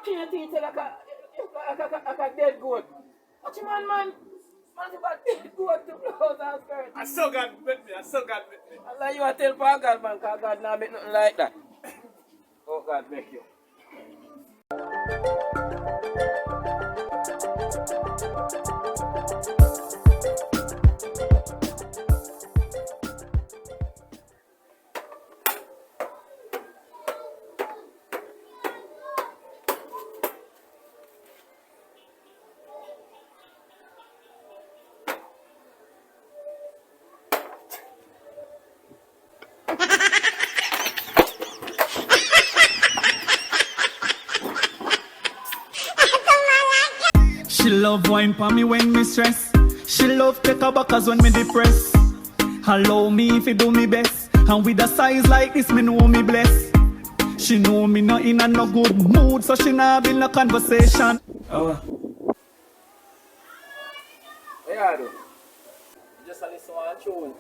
clean your teeth like a dead goat. What you man? Man, you got dead goat to blouse and skirt. I still got with me. Allah, you want to tell for God, man, because God not make nothing like that. Oh, God make you. She love wine for me when me stress. She love take her backers when me depressed. Allow me if you do me best. And with a size like this, me know me blessed. She know me not in a no good mood, so she not build no conversation. What you do? Just a listen to one tune.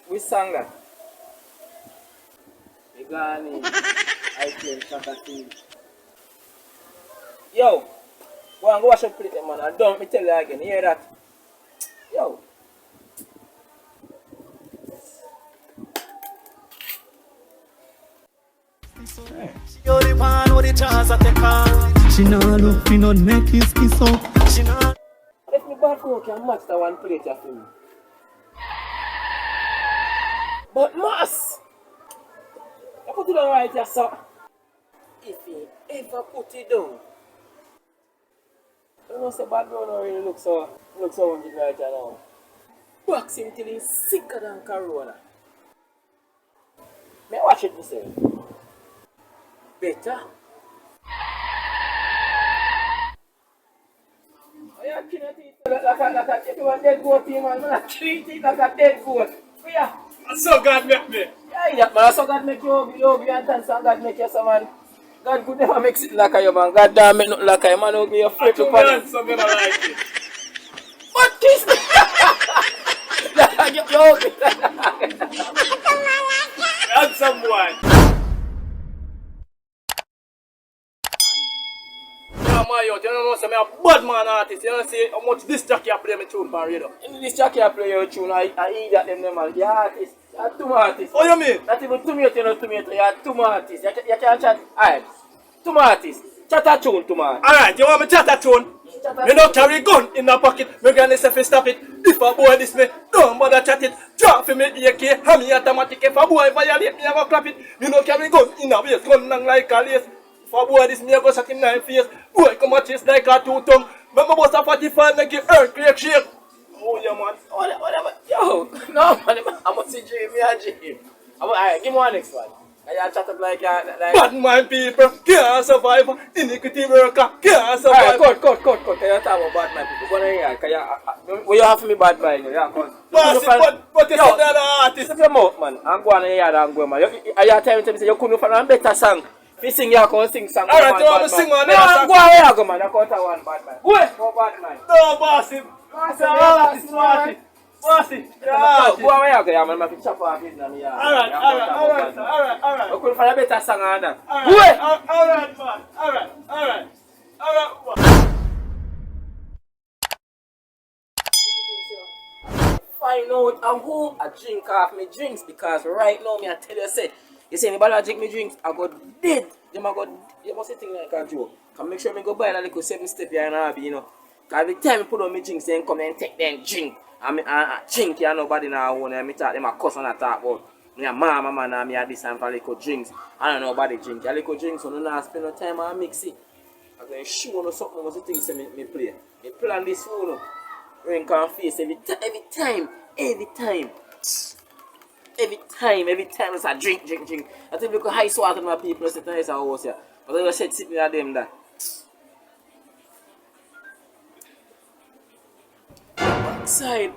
We sang that. We gone in. I play Country. Yo, go and go wash your plate, man. And don't me tell you again. You hear that? Yo. You're the one who the chance I take her. She not look for no neck kiss up. She not. Let me back home can match that one plate for me. But Mas, you put it down right here, sir. If he ever put it down, you know say bad girl don't really look so wounded right here now. Box him till he's sicker than Corona. May I watch it myself? Better. Oh, you kill your teeth like a if you want dead goat, man, I kill your teeth like a dead goat. Yeah. So God make me. Yeah, man, so God make you and dance and God make you so man. God could never make it like a you, man. God damn make nothing like a man, will be afraid to punish. So me not like it. What kiss me? That's someone. Yeah, my youth, you know, so me a bad man artist. You know, see how much this jockey a play me tune for radio. In this jacket I play your tune, I eat that them man. The artist, you are two artists. Oh, you mean? Not even tomato, you know tomato, you are two artists. You can chat, alright. Two artists, chat a tune, two man. Alright, you want me chat a tune? Me don't carry gun in the pocket. Me granny say fi stop it. If a boy this me, don't bother chat it. Drop for me AK, hammy automatic. If a boy violate me, I go clap it. Me don't carry gun in the waist, gun long like a lace. If a boy this me, I go shot him in the face. Boy come at chase like a two-tongue. But my boss a 45 make it earthquake shake. Oh yeah man. Whatever. Yo, no man, I must see dream, me a dream. Alright, give me one next one. I chat up like Bad man people can't survive. Iniquity worker can't survive. Alright, cut. Can you talk about bad man people? Go on here. Can you, what you have for me bad man? Yeah, come on. But you said that artist. Step your mouth, man. I'm going here and go, man. You tell me say you couldn't find a better song. If you sing, you can sing song. Alright, you want me sing one? No, go here, go, man. I can't one bad man. Go bad man. No, bossy. Bossy. Go away, okay, man. I chop off his name. Alright. You couldn't find a better song than that. Alright, man. Alright. Find out who I drink off me drinks because right now me I tell you say you say anybody drink me drinks I got dead. You must say thing like a joke. Can make sure me go buy a little 7-step here and I'll be, you know. Cause every time I put on me drinks then come and take them drink. I drink here nobody now want me talk them a cuss on a talk about me a mama man and me a this and for little drinks. I don't know nobody drink. A little drinks so no not spend no time and mix it. I'm going to show you something was the thing say me play. Me plan this phone. Ring can face every time it's a drink. I think look high swat on my people sit in this house here. But I just said sitting at them that. Backside.